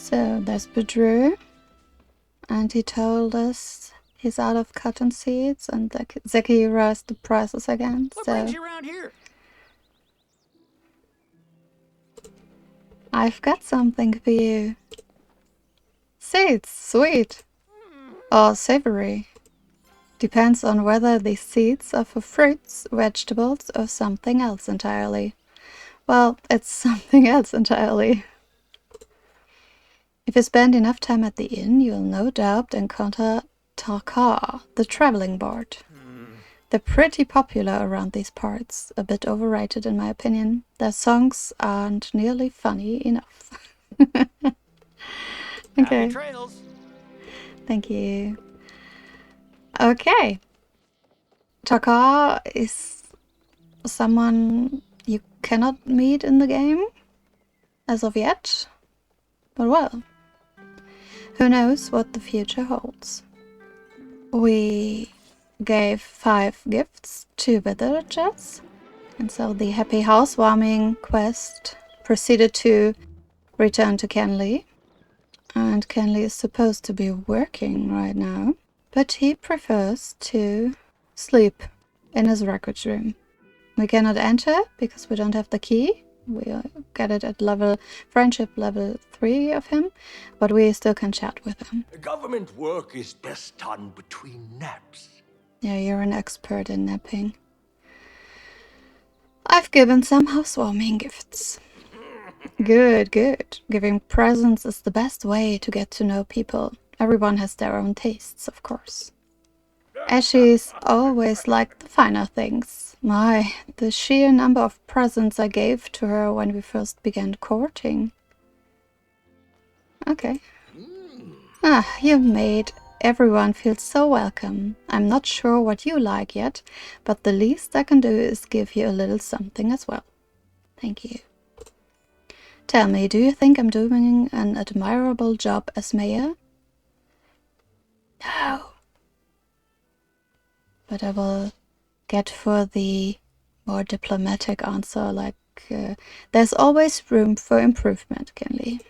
So there's Bedrew, and he told us he's out of cotton seeds, and Zeki raised the prices again. What so brings you around here? I've got something for you. Seeds, sweet or savory. Depends on whether these seeds are for fruits, vegetables, or something else entirely. Well, it's something else entirely. If you spend enough time at the inn, you'll no doubt encounter Tarkar, the traveling bard. They're pretty popular around these parts, a bit overrated in my opinion. Their songs aren't nearly funny enough. Okay. Happy trails. Thank you. Okay. Tarkar is someone you cannot meet in the game, as of yet. But well, who knows what the future holds. We gave 5 gifts to villagers, and so the happy housewarming quest proceeded to return to Kenley. And Kenley is supposed to be working right now, but he prefers to sleep in his records room. We cannot enter because we don't have the key. We get it at friendship level 3 of him, but we still can chat with him. Government work is best done between naps. Yeah, you're an expert in napping. I've given some housewarming gifts. Good, good. Giving presents is the best way to get to know people. Everyone has their own tastes, of course. Eshe's always liked the finer things. My, the sheer number of presents I gave to her when we first began courting. Okay. Ah, you made everyone feel so welcome. I'm not sure what you like yet, but the least I can do is give you a little something as well. Thank you. Tell me, do you think I'm doing an admirable job as mayor? No. But I will get for the more diplomatic answer, like, there's always room for improvement, Kenley.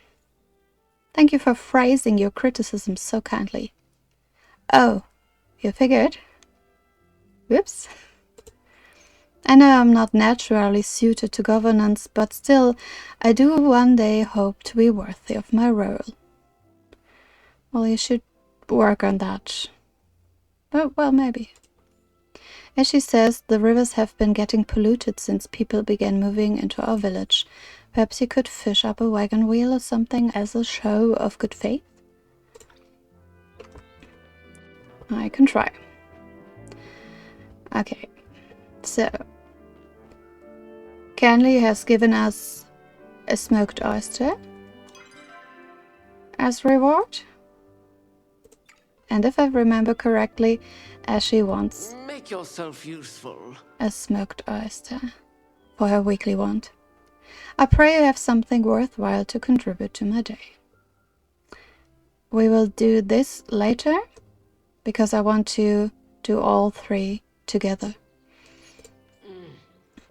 Thank you for phrasing your criticism so kindly. Oh, you figured? Whoops. I know I'm not naturally suited to governance, but still, I do one day hope to be worthy of my role. Well, you should work on that. Oh, well, maybe. As she says, the rivers have been getting polluted since people began moving into our village. Perhaps you could fish up a wagon wheel or something as a show of good faith? I can try. Okay, so Kenley has given us a smoked oyster as reward. And if I remember correctly, Eshe wants Make yourself useful. a smoked oyster for her weekly want. I pray you have something worthwhile to contribute to my day. We will do this later, because I want to do all 3 together.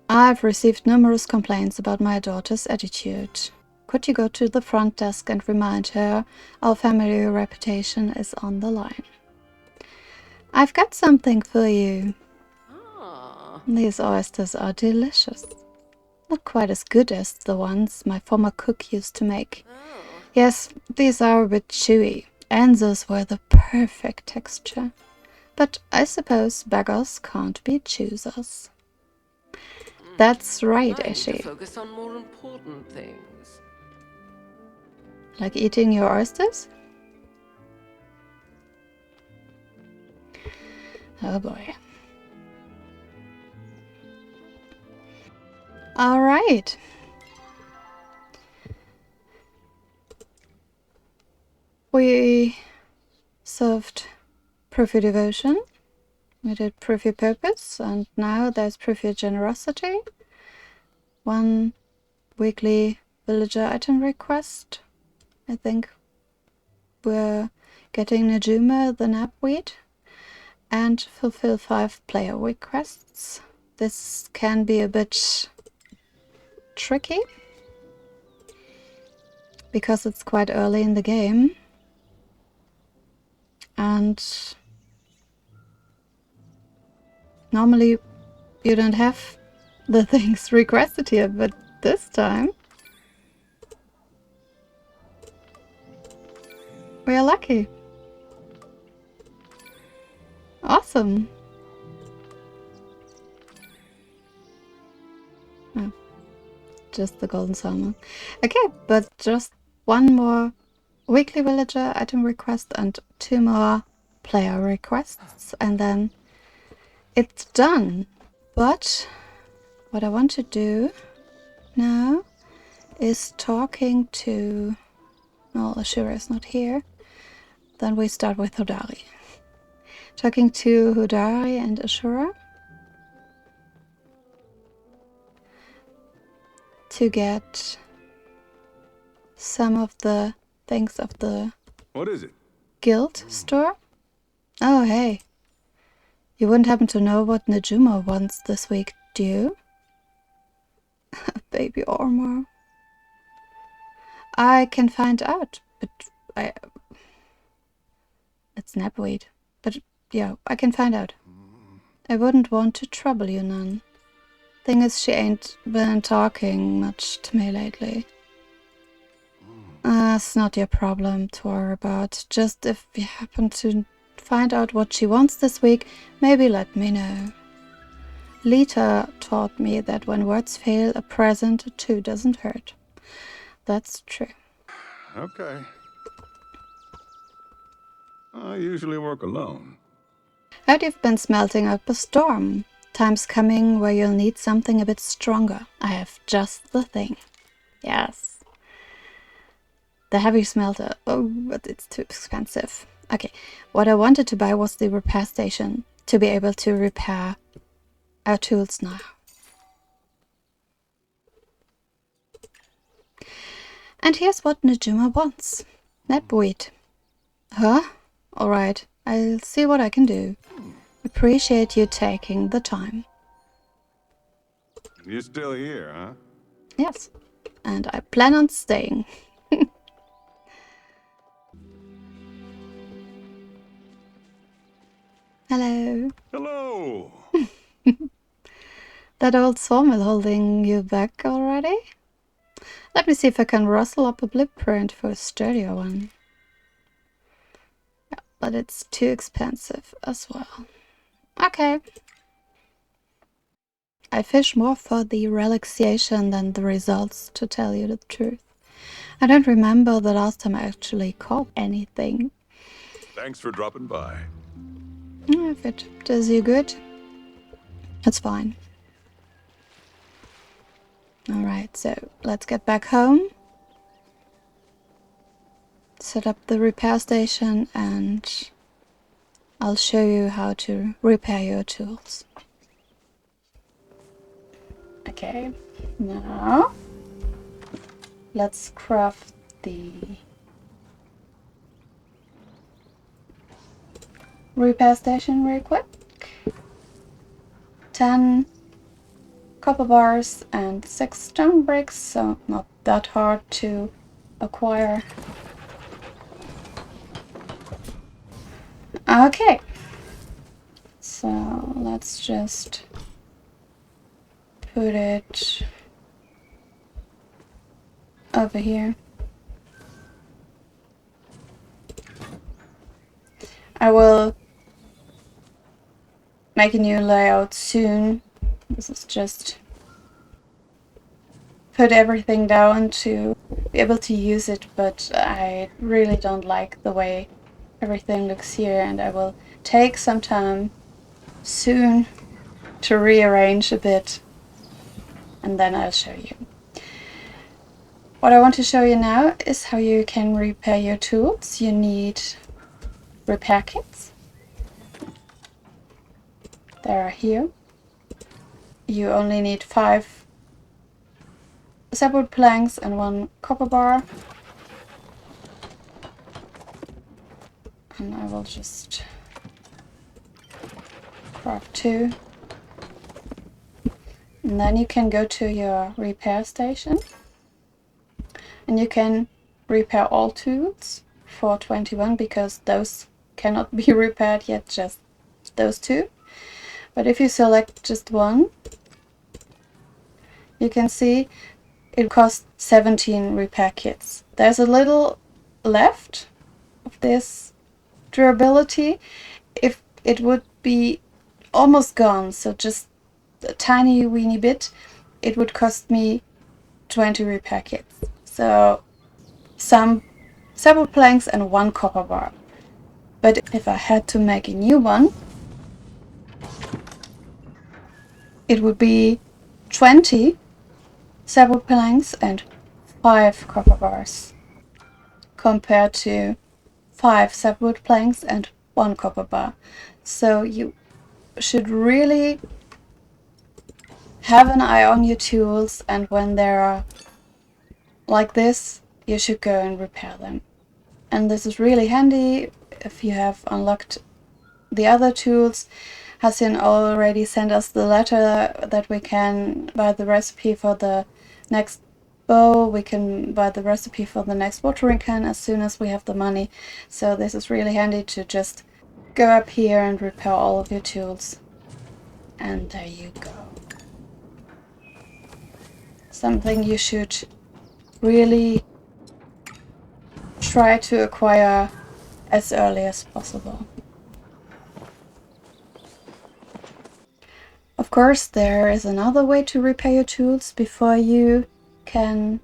I've received numerous complaints about my daughter's attitude. Could you go to the front desk and remind her our family reputation is on the line? I've got something for you. These oysters are delicious. Not quite as good as the ones my former cook used to make. Yes, these are a bit chewy, and those were the perfect texture. But I suppose beggars can't be choosers. That's right, I need to Eshe. focus on more important things. Like eating your oysters? Oh boy. All right. We served proof of devotion. We did proof of purpose, and now there's proof of generosity. 1 weekly villager item request. I think we're getting Najuma the knapweed, and fulfill 5 player requests. This can be a bit tricky, because it's quite early in the game. And normally you don't have the things requested here, but this time we are lucky. Awesome. Oh, just the golden salmon. Okay, but just one more weekly villager item request and 2 more player requests, and then it's done. But what I want to do now is talking to... Well, Ashura is not here. Then we start with Hodari. Talking to Hodari and Ashura to get some of the things of the... What is it? Guild store? Oh, hey. You wouldn't happen to know what Najuma wants this week, do you? Baby armor. I can find out, but it's knapweed. But yeah, I can find out. I wouldn't want to trouble you none. Thing is, she ain't been talking much to me lately. It's not your problem to worry about. Just if you happen to find out what she wants this week, maybe let me know. Lita taught me that when words fail, a present or two doesn't hurt. That's true. Okay. I usually work alone. Heard you've been smelting up a storm. Time's coming where you'll need something a bit stronger. I have just the thing. Yes. The heavy smelter. Oh, but it's too expensive. Okay, what I wanted to buy was the repair station. To be able to repair our tools now. And here's what Najuma wants. Knapweed. Huh? Alright, I'll see what I can do. Appreciate you taking the time. You're still here, huh? Yes, and I plan on staying. Hello. Hello! That old sawmill holding you back already? Let me see if I can rustle up a blueprint for a sturdier one. Yeah, but it's too expensive as well. Okay. I fish more for the relaxation than the results, to tell you the truth. I don't remember the last time I actually caught anything. Thanks for dropping by. If it does you good, it's fine. Alright, so let's get back home. Set up the repair station and I'll show you how to repair your tools. Okay, now let's craft the repair station real quick. 10 copper bars and 6 stone bricks, so not that hard to acquire. Okay, so let's just put it over here. I will make a new layout soon. This is just put everything down to be able to use it, but I really don't like the way everything looks here, and I will take some time soon to rearrange a bit, and then I'll show you. What I want to show you now is how you can repair your tools. You need repair kits. They are here. You only need 5 sapwood planks and 1 copper bar. And I will just craft 2. And then you can go to your repair station. And you can repair all tools for 21 because those cannot be repaired yet, just those two. But if you select just one, you can see it costs 17 repair kits. There's a little left of this durability. If it would be almost gone, so just a tiny weeny bit, it would cost me 20 repair kits. So some several planks and 1 copper bar. But if I had to make a new one, it would be 20 several planks and 5 copper bars compared to 5 separate planks and 1 copper bar. So you should really have an eye on your tools, and when they're like this, you should go and repair them. And this is really handy if you have unlocked the other tools. Hasin already sent us the letter that we can buy the recipe for the next bow. We can buy the recipe for the next watering can as soon as we have the money. So this is really handy to just go up here and repair all of your tools. And there you go. Something you should really try to acquire as early as possible. Of course, there is another way to repair your tools before you can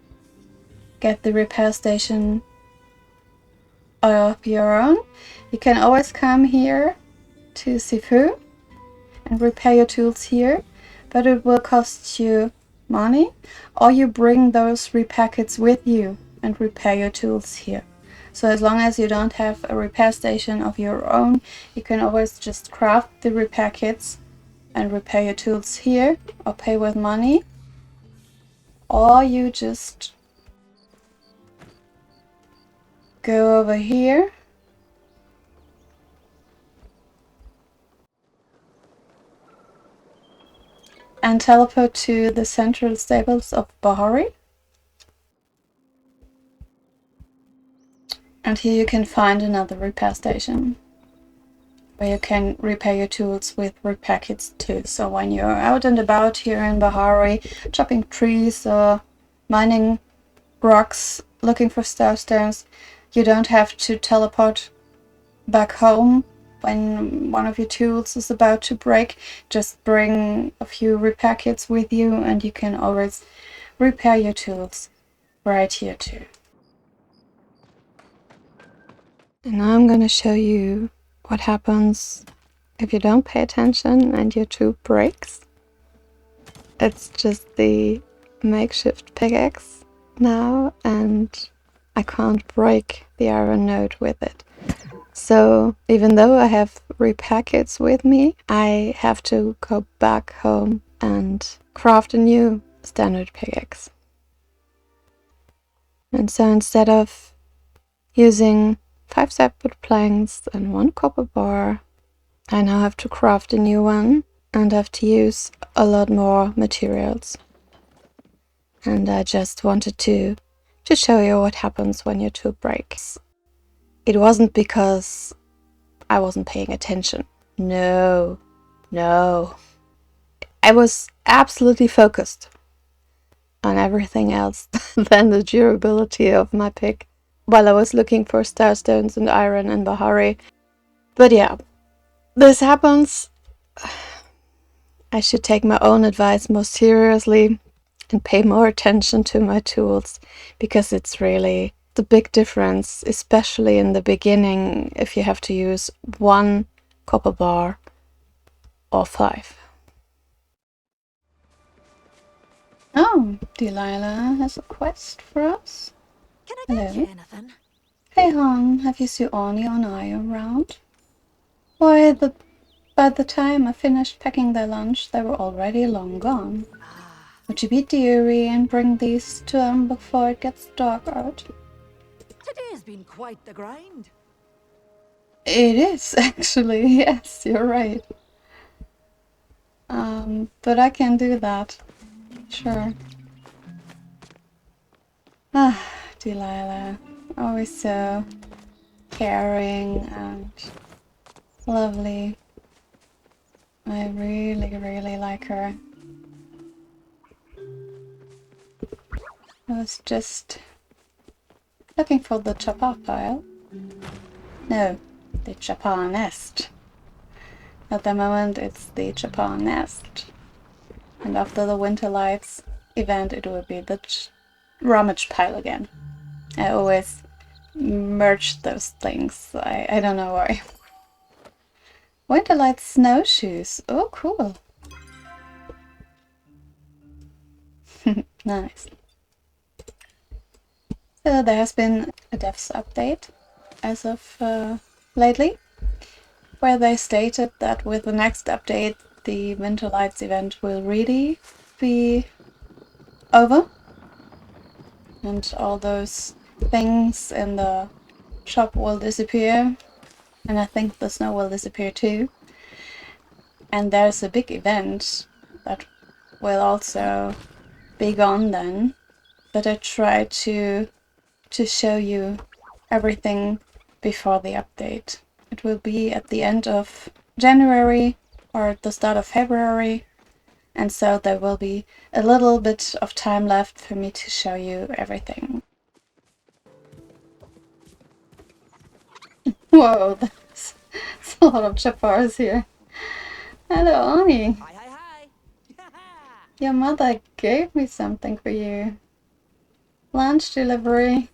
get the repair station of your own. You can always come here to Sifu and repair your tools here, but it will cost you money, or you bring those repair kits with you and repair your tools here. So as long as you don't have a repair station of your own, you can always just craft the repair kits and repair your tools here, or pay with money, or you just go over here and teleport to the central stables of Bahari. And here you can find another repair station where you can repair your tools with repair kits too. So when you're out and about here in Bahari, chopping trees or mining rocks, looking for star stones, you don't have to teleport back home when one of your tools is about to break. Just bring a few repair kits with you and you can always repair your tools right here too. And now I'm gonna show you what happens if you don't pay attention and your tool breaks. It's just the makeshift pickaxe now, and I can't break the iron node with it. So even though I have repair kits with me, I have to go back home and craft a new standard pickaxe. And so instead of using 5 separate planks and 1 copper bar, I now have to craft a new one and have to use a lot more materials. And I just wanted to show you what happens when your tool breaks. It wasn't because I wasn't paying attention. No. I was absolutely focused on everything else than the durability of my pick while I was looking for star stones and iron in Bahari. But yeah, this happens. I should take my own advice more seriously and pay more attention to my tools, because it's really the big difference, especially in the beginning, if you have to use 1 copper bar or 5. Oh, Delilah has a quest for us. Can I get you anything? Hey hon, have you seen Arnie and I around? Why, by the time I finished packing their lunch, they were already long gone. Would you be dearie and bring these to them before it gets dark out? Today's been quite the grind. It is, actually. Yes, you're right. But I can do that. Sure. Delilah. Always so caring and lovely. I really, really like her. I was just looking for the chopper pile. No, the chopper nest. At the moment it's the chopper nest. And after the Winter Lights event it will be the rummage pile again. I always merge those things. I don't know why. Winter Lights snowshoes. Oh, cool. Nice. So there has been a devs update as of lately, where they stated that with the next update the Winter Lights event will really be over and all those things in the shop will disappear, and I think the snow will disappear too. And there's a big event that will also be gone then, but I try to show you everything before the update. It will be at the end of January or at the start of February, and so there will be a little bit of time left for me to show you everything. Whoa, that's a lot of Japars here. Hello, Ani. Hi, hi, hi. Your mother gave me something for you. Lunch delivery.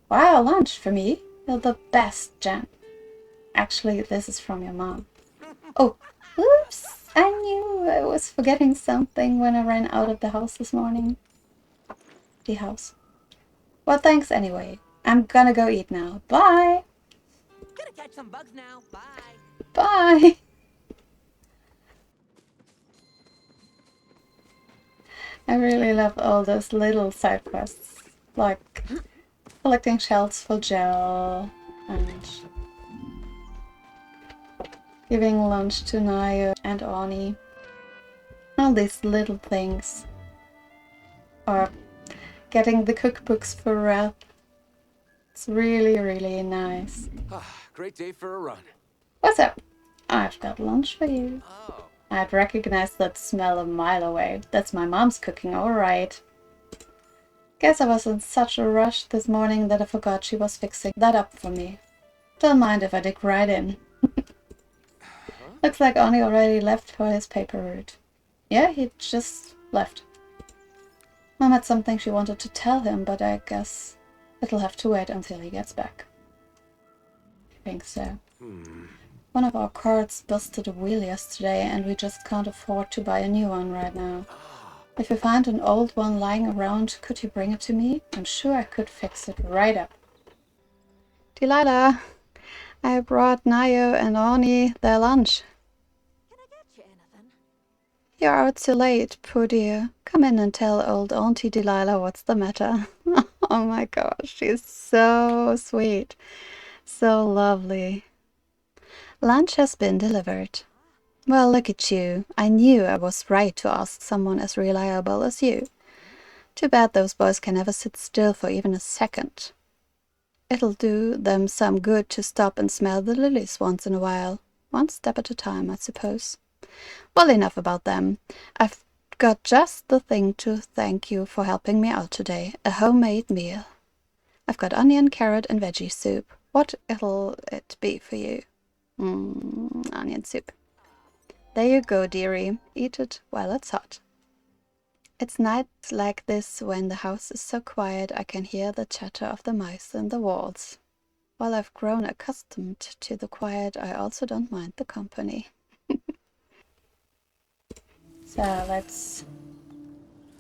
Wow, lunch for me? You're the best, Jen. Actually, this is from your mom. Oh, oops! I knew I was forgetting something when I ran out of the house this morning. The house. Well, thanks anyway. I'm gonna go eat now. Bye! Gonna catch some bugs now. Bye. Bye! I really love all those little side quests, like collecting shells for gel and giving lunch to Naya and Ani. All these little things. Or getting the cookbooks for Ralph. It's really, really nice. Great day for a run. What's up? I've got lunch for you. Oh. I'd recognize that smell a mile away. That's my mom's cooking, alright. Guess I was in such a rush this morning that I forgot she was fixing that up for me. Don't mind if I dig right in. Looks like Oni already left for his paper route. Yeah, he just left. Mom had something she wanted to tell him, but I guess it'll have to wait until he gets back. I think so. One of our cards busted a wheel yesterday and we just can't afford to buy a new one right now. If you find an old one lying around, could you bring it to me? I'm sure I could fix it right up. Delilah, I brought Nayo and Ani their lunch. Can I get you anything? You're out too late, poor dear. Come in and tell old Auntie Delilah what's the matter. Oh my gosh, she's so sweet. So lovely. Lunch has been delivered. Well, look at you. I knew I was right to ask someone as reliable as you. Too bad those boys can never sit still for even a second. It'll do them some good to stop and smell the lilies once in a while. One step at a time, I suppose. Well, enough about them. I've got just the thing to thank you for helping me out today. A homemade meal. I've got onion, carrot and veggie soup. What'll it be for you? Onion soup. There you go, dearie. Eat it while it's hot. It's nights like this when the house is so quiet I can hear the chatter of the mice in the walls. While I've grown accustomed to the quiet, I also don't mind the company. So let's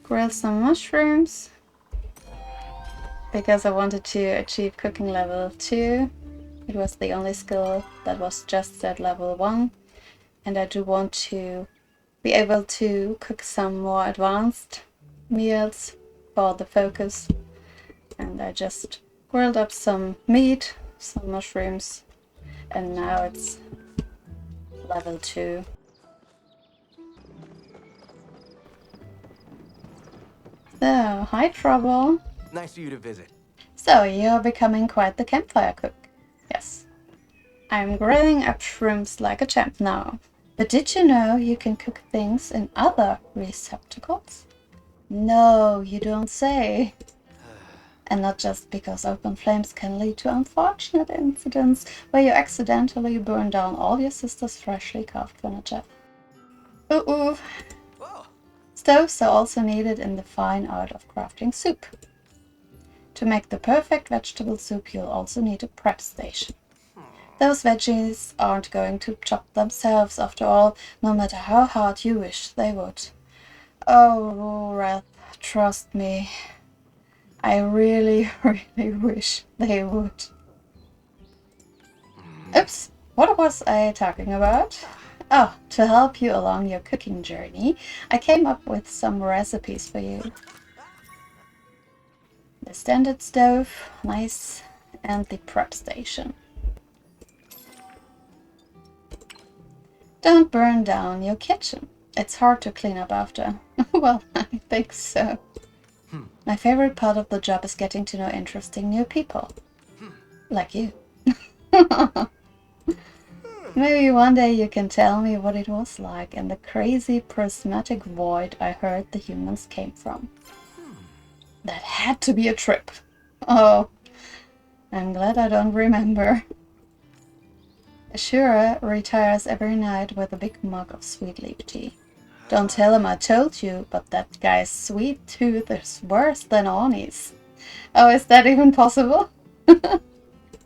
grill some mushrooms. Because I wanted to achieve cooking level 2. It was the only skill that was just at level 1. And I do want to be able to cook some more advanced meals for the focus. And I just grilled up some meat, some mushrooms, and now it's level 2. So, hi Trouble. Nice of you to visit. So, you're becoming quite the campfire cook. Yes. I'm grilling up shrimps like a champ now. But did you know you can cook things in other receptacles? No, you don't say. And not just because open flames can lead to unfortunate incidents where you accidentally burn down all your sister's freshly carved furniture. Ooh, ooh. Oh, Stoves are also needed in the fine art of crafting soup. To make the perfect vegetable soup, you'll also need a prep station. Those veggies aren't going to chop themselves after all, no matter how hard you wish they would. Oh, Wrath, trust me. I really, really wish they would. Oops, what was I talking about? Oh, to help you along your cooking journey, I came up with some recipes for you. The standard stove, nice, and the prep station. Don't burn down your kitchen. It's hard to clean up after. Well, I think so. My favorite part of the job is getting to know interesting new people. Like you. Maybe one day you can tell me what it was like in the crazy prismatic void I heard the humans came from. That had to be a trip. Oh, I'm glad I don't remember. Eshe retires every night with a big mug of sweet leaf tea. Don't tell him I told you, but that guy's sweet tooth is worse than Arnie's. Oh, is that even possible? I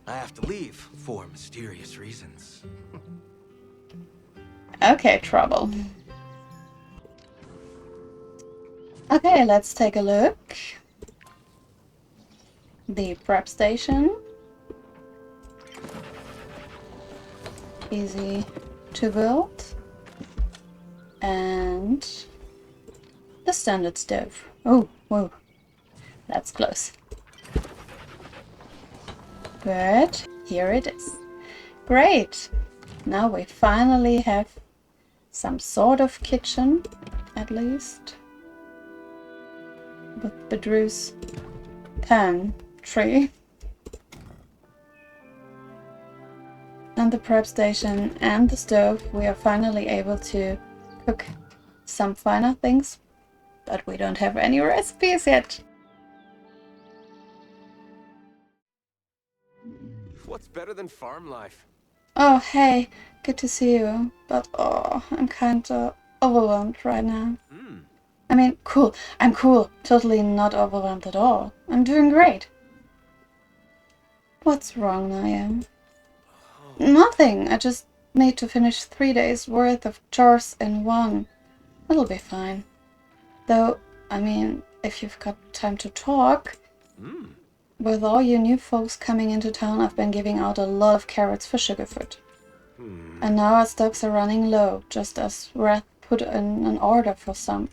have to leave for mysterious reasons. Okay, trouble. Okay, let's take a look. The prep station. Easy to build. And the standard stove. Oh, whoa. That's close. But here it is. Great! Now we finally have some sort of kitchen, at least. With Bedru's pantry. And the prep station and the stove, we are finally able to cook some finer things, but we don't have any recipes yet. What's better than farm life? Oh, hey, good to see you, but oh, I'm kinda overwhelmed right now. I mean, cool, I'm cool, totally not overwhelmed at all. I'm doing great. What's wrong, Naya? Nothing, I just need to finish 3 days worth of chores in one. It'll be fine. Though, I mean, if you've got time to talk, with all you new folks coming into town, I've been giving out a lot of carrots for Sugarfoot. And now our stocks are running low, just as Wrath put in an order for some.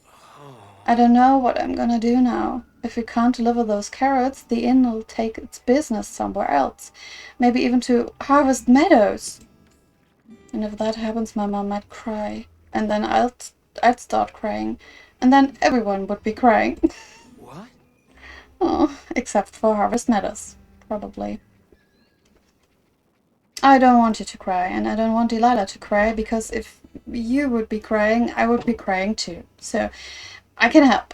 I don't know what I'm gonna do now. If we can't deliver those carrots, the inn will take its business somewhere else. Maybe even to Harvest Meadows. And if that happens, my mom might cry. And then I'd start crying. And then everyone would be crying. What? Oh, except for Harvest Meadows, probably. I don't want you to cry, and I don't want Delilah to cry, because if you would be crying, I would be crying too. So, I can help.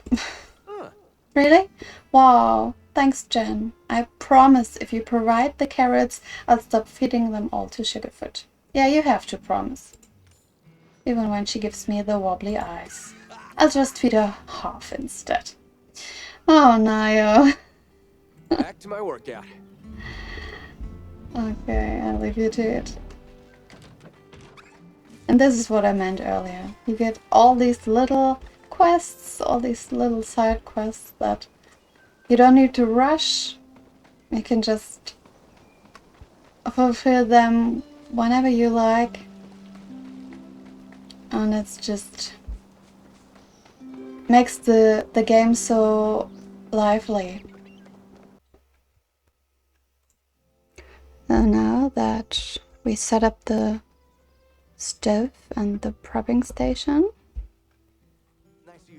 Really? Wow. Thanks, Jen. I promise if you provide the carrots, I'll stop feeding them all to Sugarfoot. Yeah, you have to promise. Even when she gives me the wobbly eyes. I'll just feed her half instead. Oh, Nayo. Back to my workout. Okay, I'll leave you to it. And this is what I meant earlier. You get all these little quests, all these little side quests that you don't need to rush. You can just fulfill them whenever you like. And it's just makes the game so lively. So now that we set up the stove and the prepping station,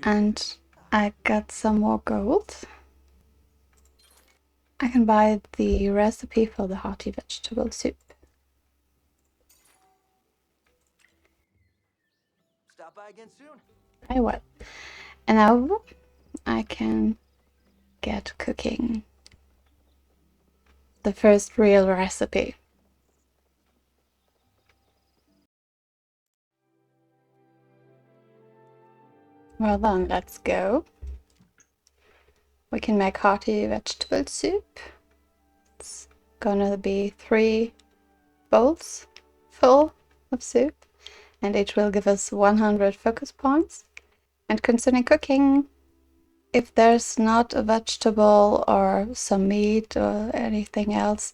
and I got some more gold, I can buy the recipe for the hearty vegetable soup. Stop by again soon. I will. And now I can get cooking. The first real recipe. Well then, let's go. We can make hearty vegetable soup. It's gonna be 3 bowls full of soup, and each will give us 100 focus points. And concerning cooking, if there's not a vegetable or some meat or anything else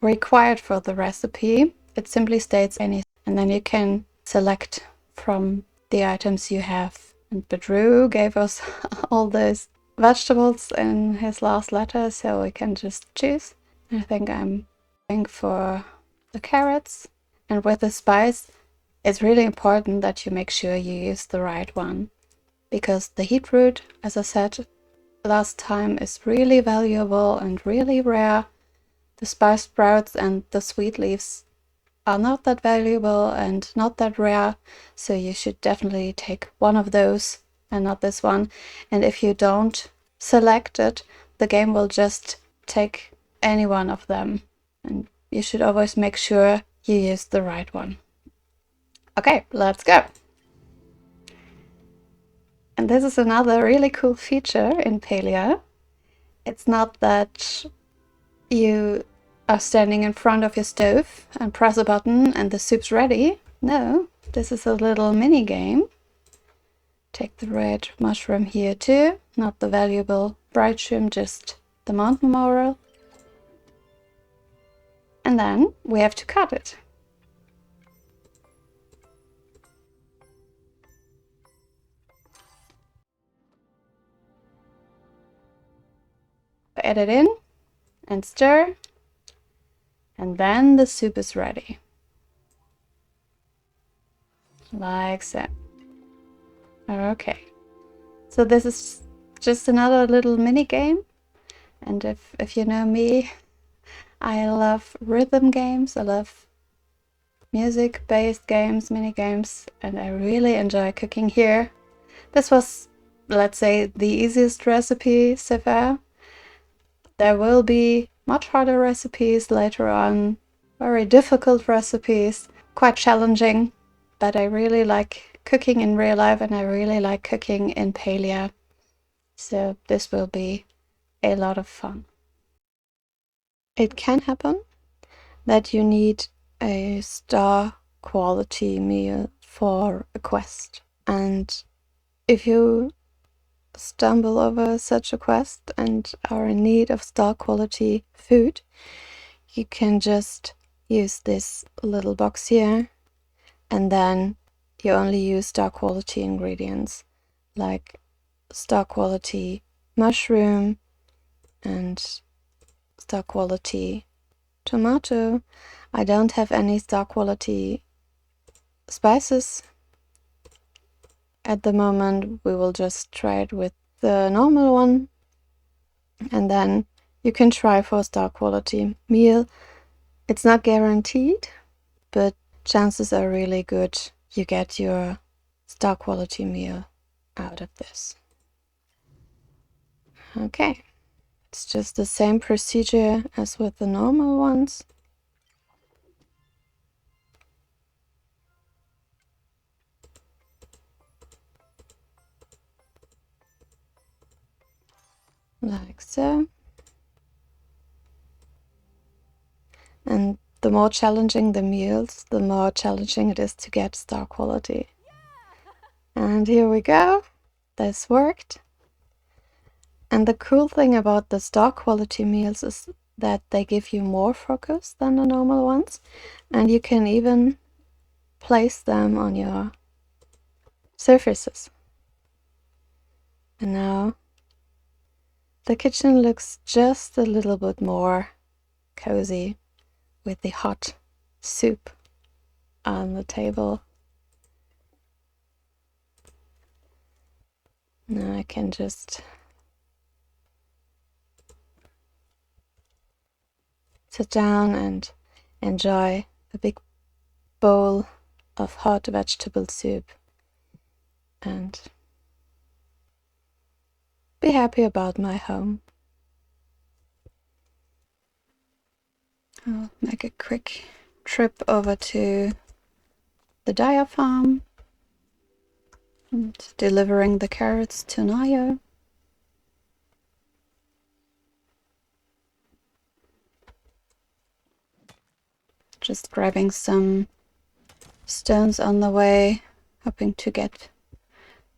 required for the recipe, it simply states any, and then you can select from the items you have. And Bedrew gave us all those vegetables in his last letter, so we can just choose. I think I'm going for the carrots. And with the spice, it's really important that you make sure you use the right one, because the heatroot, as I said last time, is really valuable and really rare. The spice sprouts and the sweet leaves are not that valuable and not that rare, so you should definitely take one of those and not this one. And if you don't select it, the game will just take any one of them, and you should always make sure you use the right one. Okay, let's go. And this is another really cool feature in Palia. It's not that you are standing in front of your stove and press a button and the soup's ready. No, this is a little mini game. Take the red mushroom here too, not the valuable bright shroom, just the mountain laurel. And then we have to cut it. Add it in and stir, and then the soup is ready. Like so. Okay, so this is just another little mini game, and if you know me, I love rhythm games, I love music-based games, mini games, and I really enjoy cooking here. This was, let's say, the easiest recipe so far. There will be much harder recipes later on, very difficult recipes, quite challenging, but I really like cooking in real life and I really like cooking in Palia. So this will be a lot of fun. It can happen that you need a star quality meal for a quest. And if you stumble over such a quest and are in need of star quality food, you can just use this little box here, and then you only use star quality ingredients like star quality mushroom and star quality tomato. I don't have any star quality spices at the moment. We will just try it with the normal one, and then you can try for star quality meal. It's not guaranteed, but chances are really good you get your star quality meal out of this. Okay, it's just the same procedure as with the normal ones. Like so. And the more challenging the meals, the more challenging it is to get star quality. And here we go. This worked. And the cool thing about the star quality meals is that they give you more focus than the normal ones. And you can even place them on your surfaces. And now the kitchen looks just a little bit more cozy with the hot soup on the table. Now I can just sit down and enjoy a big bowl of hot vegetable soup and be happy about my home. I'll make a quick trip over to the dyer farm and delivering the carrots to Naya. Just grabbing some stones on the way, hoping to get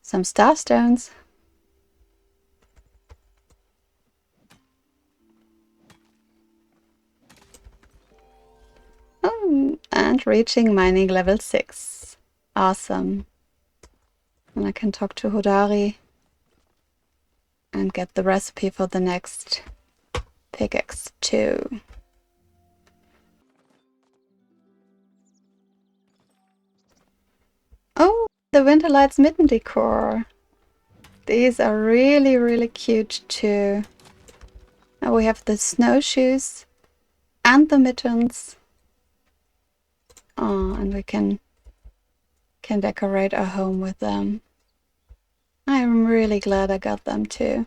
some star stones. Oh, and reaching mining level 6. Awesome. And I can talk to Hodari and get the recipe for the next pickaxe too. Oh, the Winterlight's mitten decor. These are really, really cute too. Now we have the snowshoes and the mittens. Oh, and we can decorate our home with them. I'm really glad I got them too.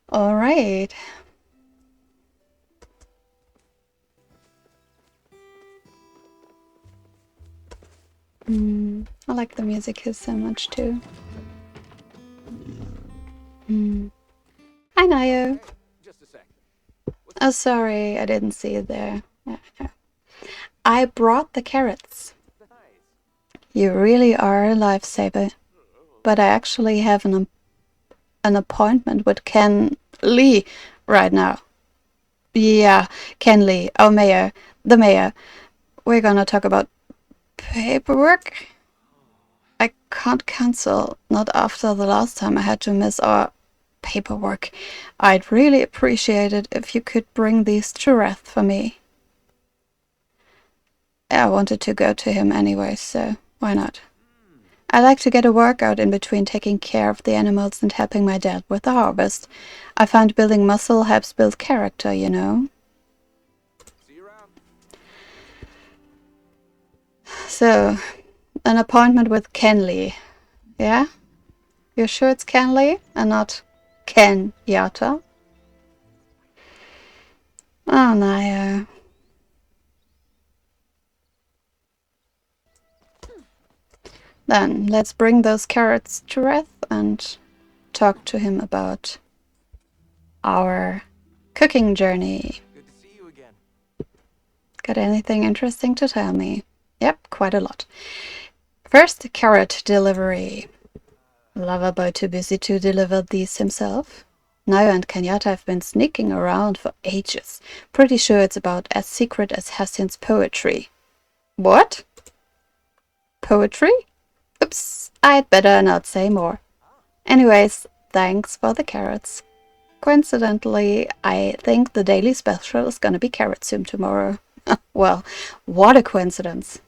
All right. I like the music here so much too. Hi, Nayo. Just a sec. Oh, sorry, I didn't see you there. Yeah. I brought the carrots. You really are a lifesaver. But I actually have an appointment with Ken Lee right now. Yeah, Ken Lee, our mayor, the mayor. We're gonna talk about paperwork. I can't cancel, not after the last time I had to miss our paperwork. I'd really appreciate it if you could bring these to Wrath for me. I wanted to go to him anyway, so why not? I like to get a workout in between taking care of the animals and helping my dad with the harvest. I find building muscle helps build character, you know? See you around. So, an appointment with Ken Lee. Yeah? You're sure it's Ken Lee and not Ken Yata? Oh, Naya. Then, let's bring those carrots to Wrath and talk to him about our cooking journey. Good to see you again. Got anything interesting to tell me? Yep, quite a lot. First, carrot delivery. Loverboy too busy to deliver these himself. Nayo and Kenyatta have been sneaking around for ages. Pretty sure it's about as secret as Hessian's poetry. What? Poetry? Oops, I'd better not say more. Anyways, thanks for the carrots. Coincidentally, I think the daily special is gonna be carrot soup tomorrow. Well, what a coincidence.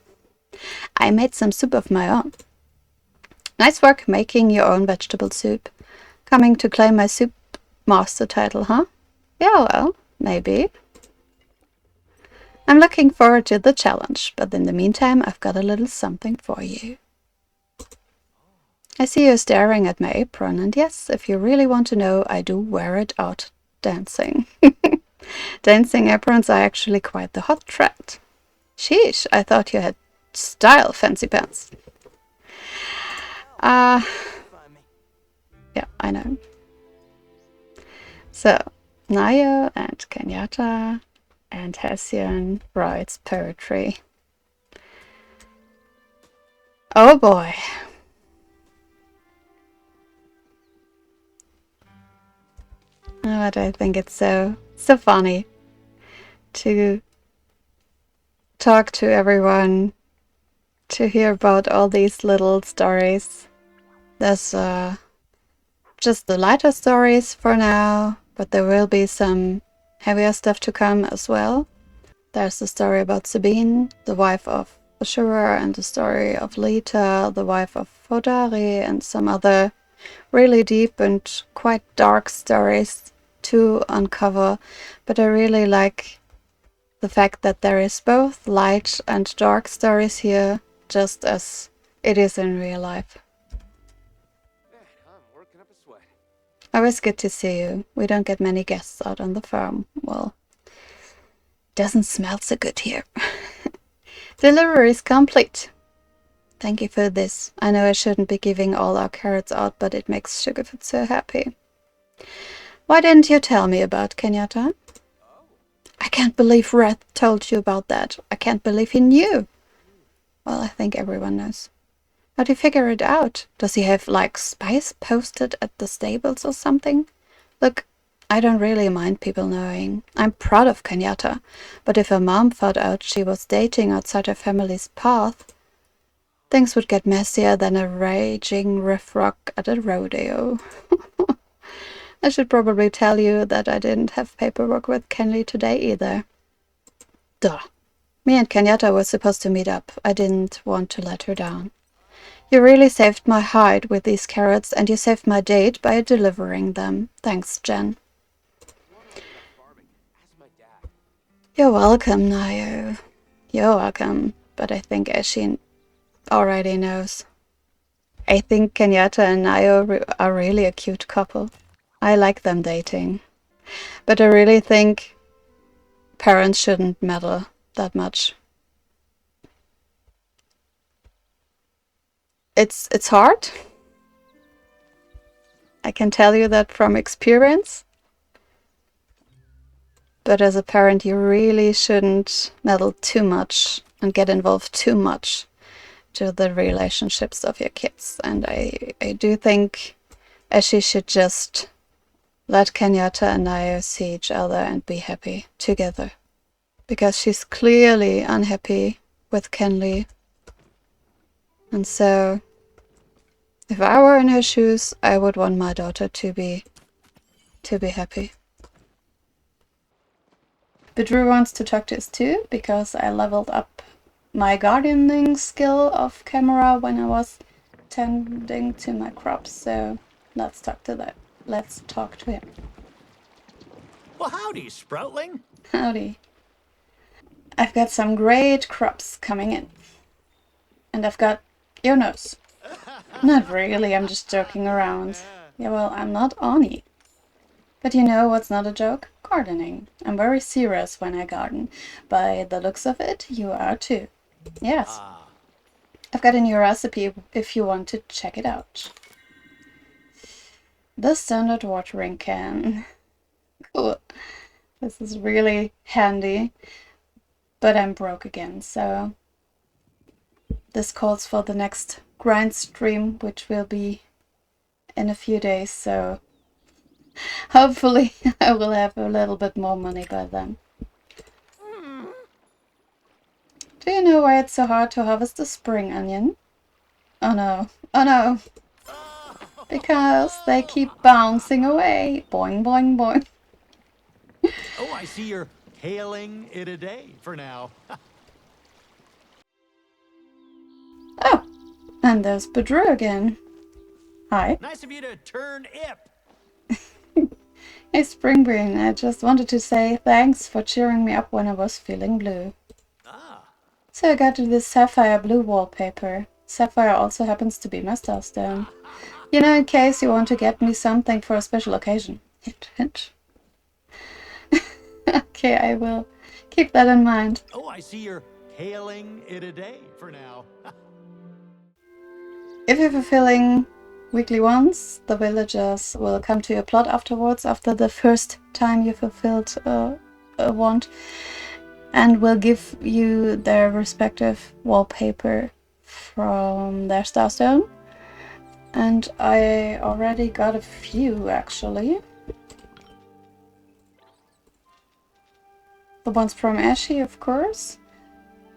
I made some soup of my own. Nice work making your own vegetable soup. Coming to claim my soup master title, huh? Yeah, well, maybe. I'm looking forward to the challenge, but in the meantime, I've got a little something for you. I see you staring at my apron, and yes, if you really want to know, I do wear it out dancing. Dancing aprons are actually quite the hot trend. Sheesh, I thought you had style, fancy pants. Yeah, I know. So, Nayo and Kenyatta and Hessian writes poetry. Oh boy. But I think it's so funny to talk to everyone, to hear about all these little stories. There's just the lighter stories for now, but there will be some heavier stuff to come as well. There's the story about Sabine, the wife of Ashura, and the story of Lita, the wife of Hodari, and some other really deep and quite dark stories to uncover, but I really like the fact that there is both light and dark stories here, just as it is in real life. I'm working up a sweat. Always good to see you. We don't get many guests out on the farm. Well, doesn't smell so good here. Delivery is complete. Thank you for this. I know I shouldn't be giving all our carrots out, but it makes Sugarfoot so happy. Why didn't you tell me about Kenyatta? I can't believe Red told you about that. I can't believe he knew. Well, I think everyone knows. How'd you figure it out? Does he have, like, spies posted at the stables or something? Look, I don't really mind people knowing. I'm proud of Kenyatta. But if her mom found out she was dating outside her family's path, things would get messier than a raging riff-rock at a rodeo. I should probably tell you that I didn't have paperwork with Kenley today either. Duh. Me and Kenyatta were supposed to meet up. I didn't want to let her down. You really saved my hide with these carrots, and you saved my date by delivering them. Thanks, Jen. You're welcome, Nayo. You're welcome. But I think Eshe already knows. I think Kenyatta and Nayo are really a cute couple. I like them dating. But I really think parents shouldn't meddle that much. It's hard. I can tell you that from experience. But as a parent, you really shouldn't meddle too much and get involved too much to the relationships of your kids. And I do think Eshe should just let Kenyatta and Nayo see each other and be happy together. Because she's clearly unhappy with Kenley. And so, if I were in her shoes, I would want my daughter to be happy. But Drew wants to talk to us too, because I leveled up my gardening skill off camera when I was tending to my crops. So let's talk to him. Well, howdy, Sproutling. Howdy. I've got some great crops coming in. And I've got your nose. Not really, I'm just joking around. Yeah, well, I'm not Ani. But you know what's not a joke? Gardening. I'm very serious when I garden. By the looks of it, you are too. Yes. I've got a new recipe if you want to check it out. The standard watering can. Cool. This is really handy. But I'm broke again, so this calls for the next grind stream, which will be in a few days, so hopefully I will have a little bit more money by then. Do you know why it's so hard to harvest a spring onion? Oh no, oh no! Because they keep bouncing away. Boing, boing, boing. Oh, I see you're hailing it a day for now. Oh, and there's Badru again. Hi. Nice of you to turn ip. Hey Springbean, I just wanted to say thanks for cheering me up when I was feeling blue. So I got this sapphire blue wallpaper. Sapphire also happens to be my starstone. You know, in case you want to get me something for a special occasion. Hint, hint. Okay, I will keep that in mind. Oh, I see you're hailing it a day for now. If you're fulfilling weekly ones, the villagers will come to your plot afterwards, after the first time you fulfilled a want, and will give you their respective wallpaper from their starstone. And I already got a few, actually. The ones from Eshe, of course.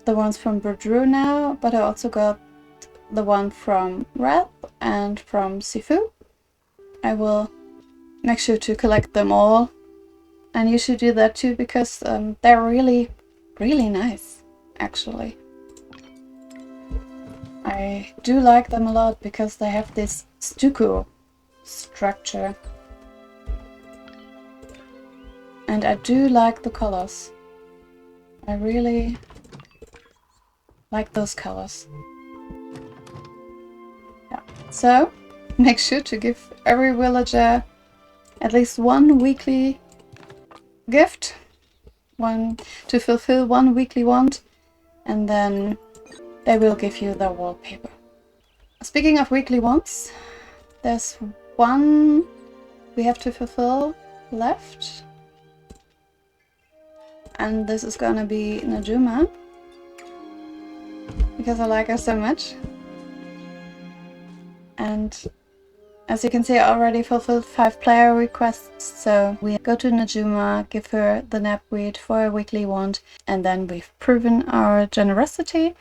The ones from Badru now, but I also got the one from Red and from Sifu. I will make sure to collect them all. And you should do that too, because they're really, really nice, actually. I do like them a lot because they have this stucco structure. And I do like the colors. I really like those colors. Yeah. So, make sure to give every villager at least one weekly gift. To fulfill one weekly want. And then they will give you the wallpaper. Speaking of weekly wants, there's one we have to fulfill left. And this is gonna be Najuma. Because I like her so much. And as you can see, I already fulfilled 5 player requests. So we go to Najuma, give her the knapweed for a weekly want. And then we've proven our generosity.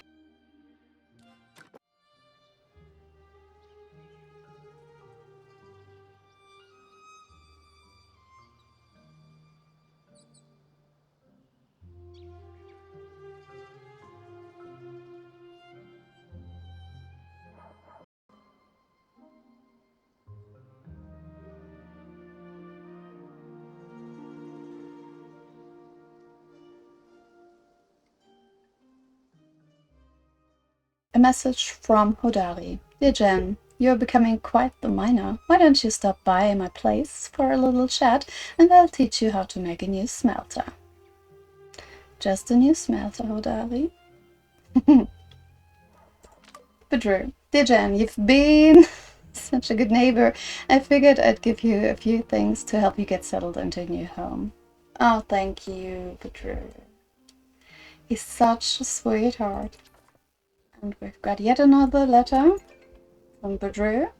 A message from Hodari. Dear Jen, you're becoming quite the miner. Why don't you stop by my place for a little chat and I'll teach you how to make a new smelter. Just a new smelter, Hodari. Bedrew. Dear Jen, you've been such a good neighbor. I figured I'd give you a few things to help you get settled into a new home. Oh, thank you, Bedrew. He's such a sweetheart. And we've got yet another letter from Bedrew.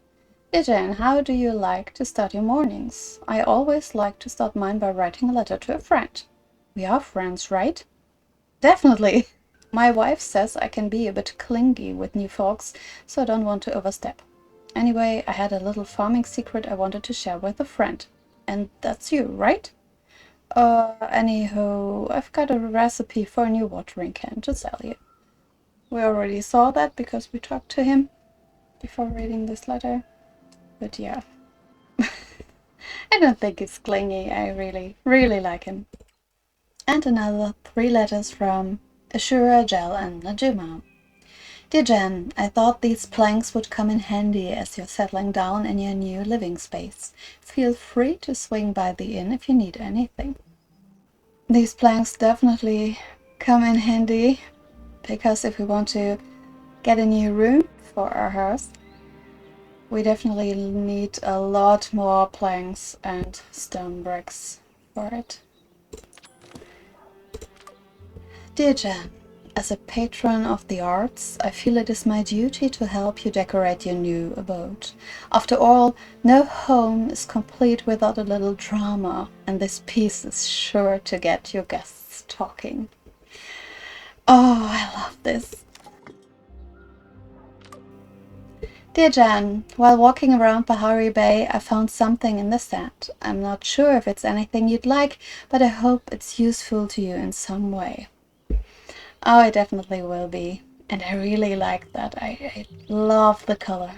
Dear Jen, how do you like to start your mornings? I always like to start mine by writing a letter to a friend. We are friends, right? Definitely. My wife says I can be a bit clingy with new folks, so I don't want to overstep. Anyway, I had a little farming secret I wanted to share with a friend. And that's you, right? Anywho, I've got a recipe for a new watering can to sell you. We already saw that because we talked to him before reading this letter. But yeah. I don't think it's clingy. I really, really like him. And another 3 letters from Ashura, Jel and Najuma. Dear Jen, I thought these planks would come in handy as you're settling down in your new living space. Feel free to swing by the inn if you need anything. These planks definitely come in handy. Because if we want to get a new room for our house, we definitely need a lot more planks and stone bricks for it. Dear Jen, as a patron of the arts, I feel it is my duty to help you decorate your new abode. After all, no home is complete without a little drama, and this piece is sure to get your guests talking. Oh, I love this. Dear Jan, while walking around Bahari Bay, I found something in the sand. I'm not sure if it's anything you'd like, but I hope it's useful to you in some way. Oh, it definitely will be. And I really like that. I love the color.